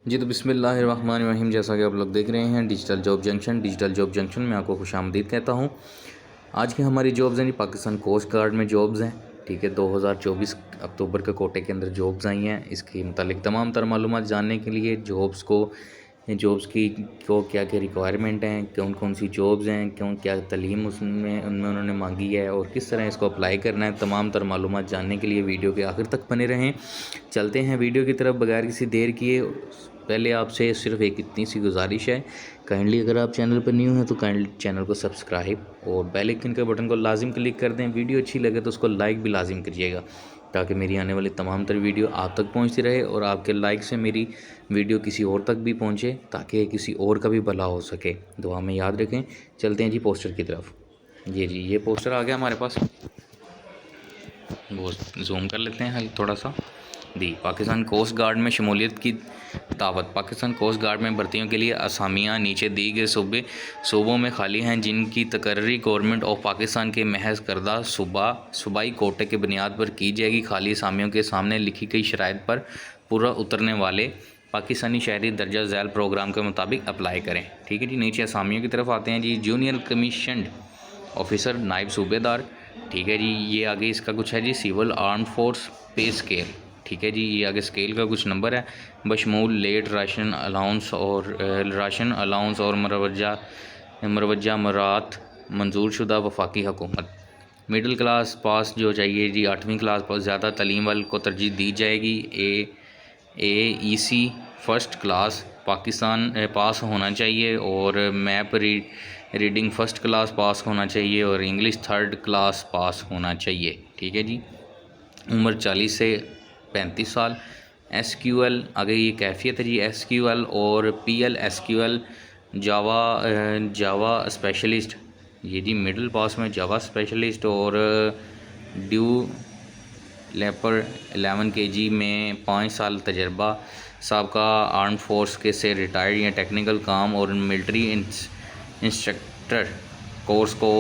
जी तो बिस्मिल्लाहिर्रहमानिर्रहीम। जैसा कि आप लोग देख रहे हैं डिजिटल जॉब जंक्शन में आपको खुशामदीद कहता हूँ। आज की हमारी जॉब्स हैं जी, पाकिस्तान कोस्ट गार्ड में जॉब्स हैं। ठीक है, 2024 अक्टूबर के कोटे के अंदर जॉब्स आई हैं। इसके मुतालिक तमाम तर मालूमात जानने के लिए जॉब्स की क्या क्या रिक्वायरमेंट हैं, कौन कौन सी जॉब्स हैं, क्या तालीम उसमें उनमें उन्होंने मांगी है और किस तरह इसको अप्लाई करना है, तमाम तर मालूमात जानने के लिए वीडियो के आखिर तक बने रहें। चलते हैं वीडियो की तरफ बगैर किसी देर किए। पहले आपसे सिर्फ एक इतनी सी गुजारिश है, काइंडली अगर आप चैनल पर न्यू हैं तो काइंडली चैनल को सब्सक्राइब और बेल आइकन के बटन को लाजिम क्लिक कर दें। वीडियो अच्छी लगे तो उसको लाइक भी लाजिम करिएगा, ताकि मेरी आने वाली तमाम तर वीडियो आप तक पहुंचती रहे और आपके लाइक से मेरी वीडियो किसी और तक भी पहुंचे, ताकि किसी और का भी भला हो सके। दुआ में याद रखें। चलते हैं जी पोस्टर की तरफ। ये पोस्टर आ गया हमारे पास, वो जूम कर लेते हैं थोड़ा सा। पाकिस्तान कोस्ट गार्ड में शमूलियत की दावत। पाकिस्तान कोस्ट गार्ड में भर्तियों के लिए असामियाँ नीचे दी गए सूबों में खाली हैं, जिनकी तकर्री गवर्नमेंट ऑफ पाकिस्तान के महज करदा सूबाई कोटे के बुनियाद पर की जाएगी। खाली असामियों के सामने लिखी गई शराइत पर पूरा उतरने वाले पाकिस्तानी शहरी दर्जा झैल प्रोग्राम के मुताबिक अप्लाई करें। ठीक है जी, नीचे असामियों की तरफ आते हैं जी। जूनियर कमीशनड ऑफिसर नायब सूबेदार। ठीक है जी, ये आगे इसका कुछ है जी। Civil arm force pay scale. ठीक है जी, ये आगे स्केल का कुछ नंबर है। बशमूल लेट राशन अलाउंस और मरवजा मरात मंजूर शुदा वफाकी हुकूमत। मिडिल क्लास पास जो चाहिए जी, 8वीं क्लास पास, ज़्यादा तलीम वाले को तरजीह दी जाएगी। AEC फ़र्स्ट क्लास पाकिस्तान पास होना चाहिए और map reading first class pass होना चाहिए और इंग्लिश 3rd क्लास पास होना चाहिए। ठीक है जी, उम्र 40 से 35 साल। SQL आगे ये कैफियत है जी। SQL और PL/SQL जावा स्पेशलिस्ट, ये जी मिडिल पास में जावा स्पेशलिस्ट और ड्यू लेपर 11 kg में 5 साल तजर्बा। साबका आर्म फोर्स के से रिटायर्ड या टेक्निकल काम और मिलिट्री इंस्ट्रक्टर कोर्स को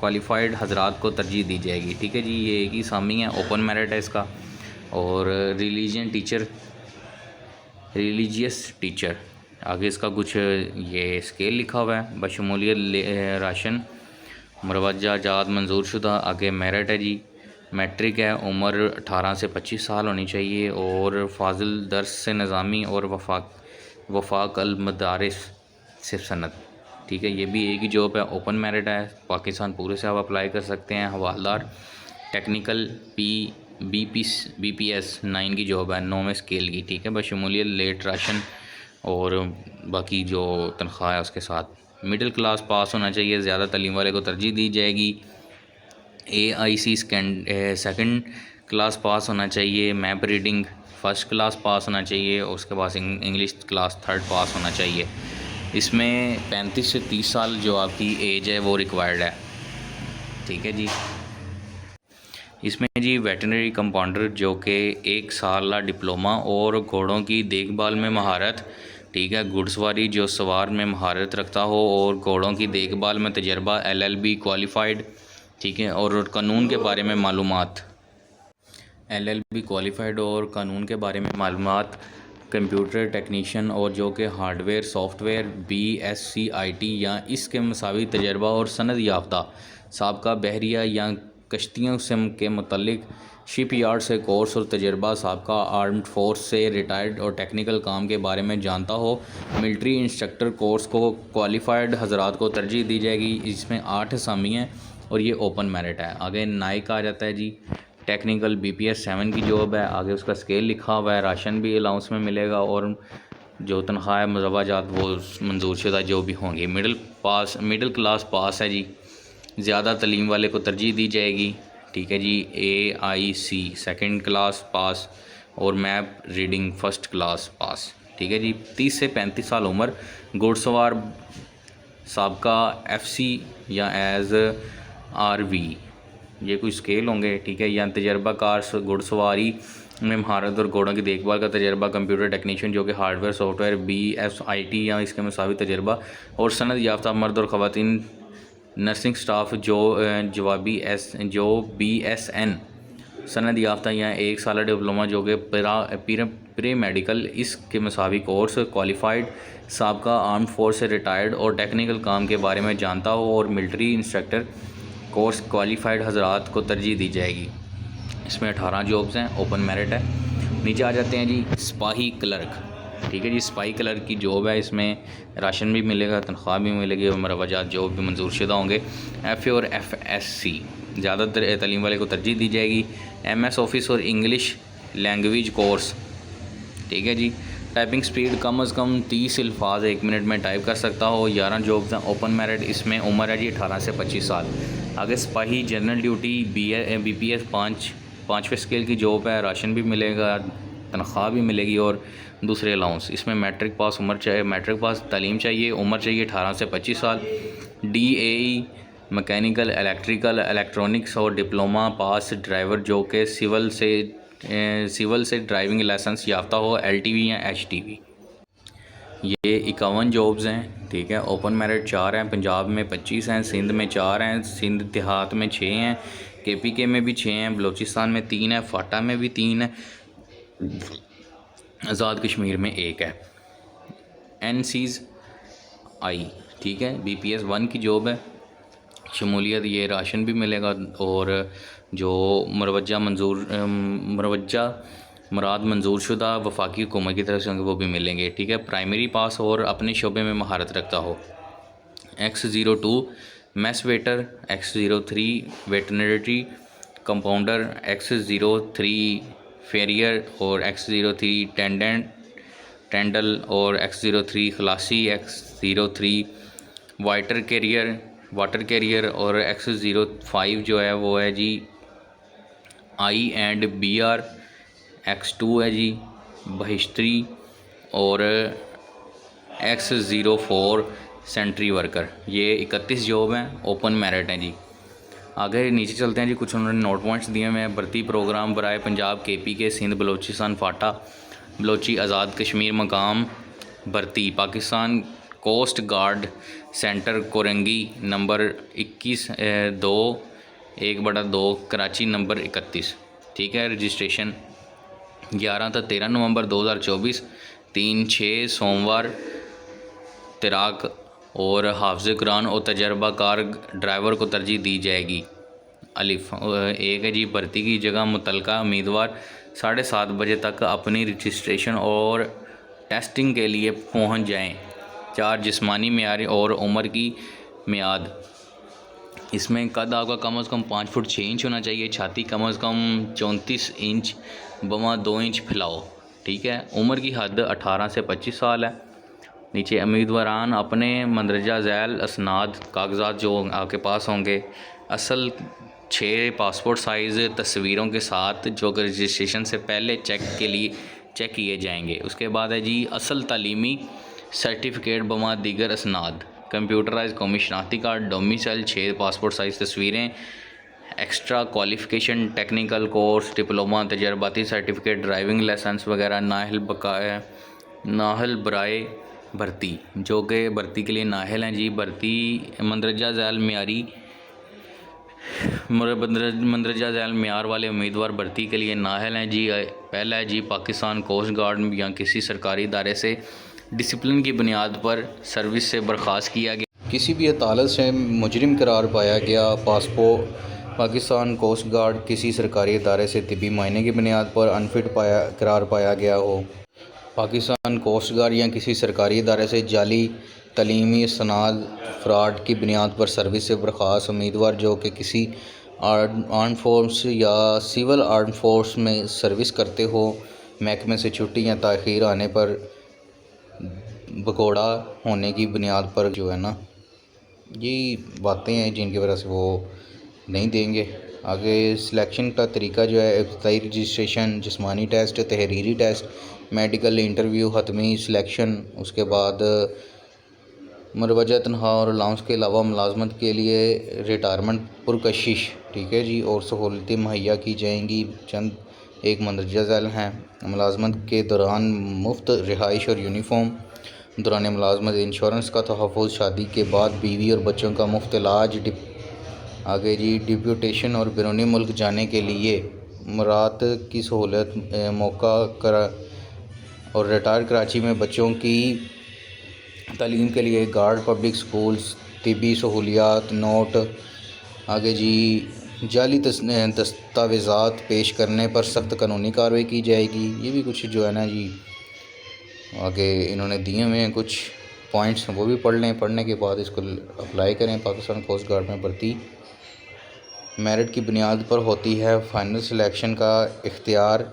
क्वालिफाइड हजरात को तरजीह दी जाएगी। ठीक है जी, ये एक ही सामी है, ओपन मेरिट है इसका। और रिलीजियस टीचर आगे इसका कुछ ये स्केल लिखा हुआ है। बशमूलियत राशन मरवजा जात मंजूर शुदा, आगे मेरिट है जी। मैट्रिक है, उम्र 18 से 25 साल होनी चाहिए और फाजिल दर्स से निज़ामी और वफाक अल मदारिस से सनद। ठीक है, ये भी एक ही जॉब है, ओपन मेरिट है, पाकिस्तान पूरे से आप अप्लाई कर सकते हैं। हवालदार टेक्निकल BPS 9 की जॉब है, 9वें स्केल की। ठीक है, बशमूलियत लेट राशन और बाकी जो तनख्वाह है उसके साथ। मिडिल क्लास पास होना चाहिए, ज़्यादा तलीम वाले को तरजीह दी जाएगी। AIC सेकंड क्लास पास होना चाहिए। Map reading first class pass होना चाहिए और उसके पास इंग्लिश क्लास 3rd पास होना चाहिए। इसमें 35 से 30 साल जो आपकी एज है वो रिक्वायर्ड है। ठीक है जी, इसमें जी वेटनरी कंपाउंडर जो कि 1 साल डिप्लोमा और घोड़ों की देखभाल में महारत। ठीक है, घुड़सवारी जो सवार में महारत रखता हो और घोड़ों की देखभाल में तजर्बा, LLB क्वालिफाइड। ठीक है, और कानून के बारे में मालूमात, LLB क्वालिफाइड और कानून के बारे में मालूमात। कंप्यूटर टेक्नीशियन और जो कि हार्डवेयर सॉफ्टवेयर BSc IT या इसके मसावी तजर्बा और सनद याफ्ता, साबका बहरिया या कश्तियों से के मतलब शिप यार्ड से कोर्स और तजर्बा, साबका आर्म्ड फोर्स से रिटायर्ड और टेक्निकल काम के बारे में जानता हो। मिलिट्री इंस्ट्रक्टर कोर्स को क्वालिफाइड हजरात को तरजीह दी जाएगी। इसमें 8 असामी हैं और ये ओपन मेरिट है। आगे नाइक आ जाता है जी। टेक्निकल BPS 7 की जॉब है, आगे उसका स्केल लिखा हुआ है। राशन भी अलाउंस में मिलेगा और जो तनख्वाह मुजवजात वो मंजूर शुदा जो भी होंगी। मिडिल क्लास पास है जी, ज़्यादा तलीम वाले को तरजीह दी जाएगी। ठीक है जी, AIC सेकंड क्लास पास और map reading first class pass. ठीक है जी, 30 से 35 साल उम्र। घुड़सवार साबका FC या एज RV, ये कुछ स्केल होंगे। ठीक है, या तजर्बाकार घुड़सवारी में महारत और घोड़ों की देखभाल का तजर्बा। कंप्यूटर टेक्नीशियन जो कि हार्डवेयर सॉफ्टवेयर BSIT या इसके मुसावी तजर्बा और सनद याफ्ता मर्द और ख़वातीन। नर्सिंग स्टाफ जो BSN सनद याफ्ता या 1 साल डिप्लोमा जो कि प्री मेडिकल इसके मसावी कोर्स, क्वालिफाइड साबका आर्म फोर्स से रिटायर्ड और टेक्निकल काम के बारे में जानता हो और मिलिट्री इंस्ट्रक्टर कोर्स क्वालिफाइड हजरात को तरजीह दी जाएगी। इसमें 18 जॉब्स हैं, ओपन मेरिट है। नीचे आ जाते हैं जी सिपाही क्लर्क, ठीक है जी। सिपाही क्लर्क की जॉब है, इसमें राशन भी मिलेगा, तनख्वाह भी मिलेगी और मरवजात जॉब भी मंजूर शुदा होंगे। FA और FSC ज़्यादातर तालीम वाले को तरजीह दी जाएगी। MS ऑफिस और इंग्लिश लैंग्वेज कोर्स, ठीक है जी। टाइपिंग स्पीड कम अज़ कम 30 अल्फाज 1 मिनट में टाइप कर सकता हो। 11 जॉब्स हैं, ओपन मेरिट। इसमें उम्र है जी 18 से 25 साल। आगे सिपाही जनरल ड्यूटी BPS 5वें स्केल की जॉब है, राशन भी मिलेगा, तनख्वाह भी मिलेगी और दूसरे अलाउंस। इसमें मैट्रिक पास उम्र चाहिए, मैट्रिक पास तालीम चाहिए, उम्र चाहिए 18 से 25 साल। DAE मैकेनिकल, इलेक्ट्रिकल, इलेक्ट्रॉनिक्स और डिप्लोमा पास ड्राइवर जो कि सिविल से ड्राइविंग लाइसेंस याफ्ता हो, LTV या HTV। ये 51 जॉब्स हैं, ठीक है। ओपन मेरिट 4 हैं, पंजाब में 25 हैं, सिंध में 4 हैं, सिंध देहात में 6 हैं, KPK में भी 6 हैं, बलूचिस्तान में 3 है, फाटा में भी 3 है, आज़ाद कश्मीर में 1 है। NCI, ठीक है। BPS 1 की जॉब है, शमूलियत ये राशन भी मिलेगा और जो मुराद मंजूर शुदा वफाकी हुकूमत की तरफ से होंगे वो भी मिलेंगे, ठीक है। प्राइमरी पास और अपने शोबे में महारत रखता हो। X02 mess waiter, X03 veterinary compounder, X03 farrier और X03 टेंडल और X03 खलासी, X03 वाटर कैरियर और X05 जो है वो है जी I&BR। X2 है जी बहिश्तरी और X04 सेंट्री वर्कर। ये 31 जॉब हैं, ओपन मेरिट हैं जी। आगे नीचे चलते हैं जी, कुछ उन्होंने नोट पॉइंट्स दिए हुए हैं। भर्ती प्रोग्राम बराए पंजाब, KPK, सिंध, बलूचिस्तान, फाटा, बलोची, आज़ाद कश्मीर मकाम भर्ती Pakistan coast guard centre Korangi number 21/2 Karachi number 31, ठीक है। रजिस्ट्रेशन 11 से 13 नवंबर 2024, 3/6 सोमवार तिराक और हाफिज़ कुरान और तजर्बाकार ड्राइवर को तरजीह दी जाएगी। अलिफ 1 है जी, भर्ती की जगह मुतलका उम्मीदवार 7:30 बजे तक अपनी रजिस्ट्रेशन और टेस्टिंग के लिए पहुंच जाएं। 4 जिस्मानी मेयार और उम्र की मियाद। इसमें कद आपका कम अज़ कम 5 फुट 6 इंच होना चाहिए, छाती कम अज़ कम 34 इंच बमा 2 इंच फैलाओ, ठीक है। उम्र की हद 18 से 25 साल है। नीचे उम्मीदवारान अपने मंदरजा झैल असनाद कागजात जो आपके पास होंगे, असल 6 पासपोर्ट साइज़ तस्वीरों के साथ जो कि रजिस्ट्रेशन से पहले चेक किए जाएंगे। उसके बाद है जी असल तालीमी सर्टिफिकेट बमा दीगर असनाद, कंप्यूटराइज कौमी शनाख्ती कार्ड, डोमिसाइल, 6 पासपोर्ट साइज़ तस्वीरें, extra qualification, technical course, diploma, तजर्बाती सर्टिफिकेट, ड्राइविंग लाइसेंस वगैरह नाहल बराए भर्ती, जो कि भर्ती के लिए नाहल हैं जी। भर्ती मंदरजा झैल म्यार वाले उम्मीदवार भर्ती के लिए नाहल हैं जी। पहला है जी पाकिस्तान कोस्ट गार्ड या किसी सरकारी इदारे से डिसिप्लिन की बुनियाद पर सर्विस से बर्खास्त किया गया, किसी भी अदालत से मुजरिम करार पाया गया, पाकिस्तान कोस्ट गार्ड किसी सरकारी इदारे से तिबी मायने की बुनियाद पर अनफिट करार पाया गया हो, पाकिस्तान कोस्ट गार्ड या किसी सरकारी इदारे से जाली तलीमी सनाद फ्रॉड की बुनियाद पर सर्विस से बर्खास्त उम्मीदवार जो कि किसी आर्म फोर्स या सिविल आर्म फोर्स में सर्विस करते हो, महकमे से छुट्टी या ताख़ीर आने पर भगोड़ा होने की बुनियाद पर जो है ना, ये बातें हैं जिनकी वजह से वो नहीं देंगे। आगे सिलेक्शन का तरीका जो है, इब्तदाई रजिस्ट्रेशन, जिस्मानी टेस्ट, तहरीरी टेस्ट, मेडिकल इंटरव्यू, हतमी सिलेक्शन, उसके बाद मरवजा तनख्वाह और अलाउंस के अलावा मुलाजमत के लिए रिटायरमेंट पुरकशिश, ठीक है जी, और सहूलतें मुहैया की जाएंगी। चंद एक मंदरजा झैल हैं। मुलाजमत के दौरान मुफ्त रिहाइश और यूनिफॉर्म, दौरान मुलाजमत इंश्योरेंस का तहफ़्फ़ुज़, शादी के बाद बीवी और बच्चों का मुफ्त इलाज। आगे जी डिप्यूटेशन और बैरूनी मुल्क जाने के लिए मुराद की सहूलत, मौका और रिटायर कराची में बच्चों की तालीम के लिए गार्ड पब्लिक स्कूल्स, तिब्बी सहूलियात, नोट, आगे जी जाली दस्तावेज़ात पेश करने पर सख्त कानूनी कार्रवाई की जाएगी। ये भी कुछ जो है ना जी आगे इन्होंने दिए हुए हैं कुछ पॉइंट्स, वो भी पढ़ लें। पढ़ने के बाद इसको अप्लाई करें। पाकिस्तान कोस्ट गार्ड में भर्ती मेरिट की बुनियाद पर होती है। फाइनल सिलेक्शन का इख्तियार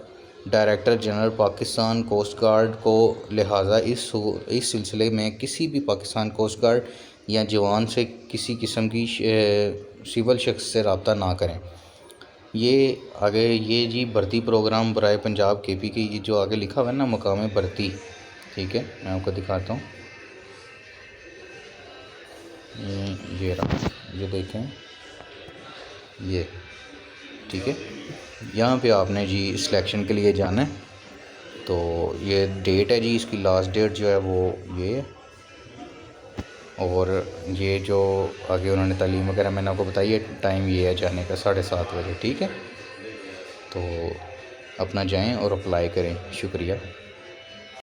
director general Pakistan coast guard को, लिहाजा इस सिलसिले में किसी भी पाकिस्तान कोस्ट गार्ड या जवान से किसी किस्म की सिविल शख्स से रब्ता ना करें। ये आगे ये जी भर्ती प्रोग्राम बराए पंजाब KP की जो आगे लिखा हुआ है ना मकाम भर्ती, ठीक है, मैं आपको दिखाता हूँ। ये रहा, ये देखें, ये ठीक है। यहाँ पे आपने जी सिलेक्शन के लिए जाना है। तो ये डेट है जी, इसकी लास्ट डेट जो है वो ये, और ये जो आगे उन्होंने तालीम वगैरह मैंने आपको बताई है, टाइम ये है जाने का 7:30 बजे, ठीक है। तो अपना जाएं और अप्लाई करें। शुक्रिया।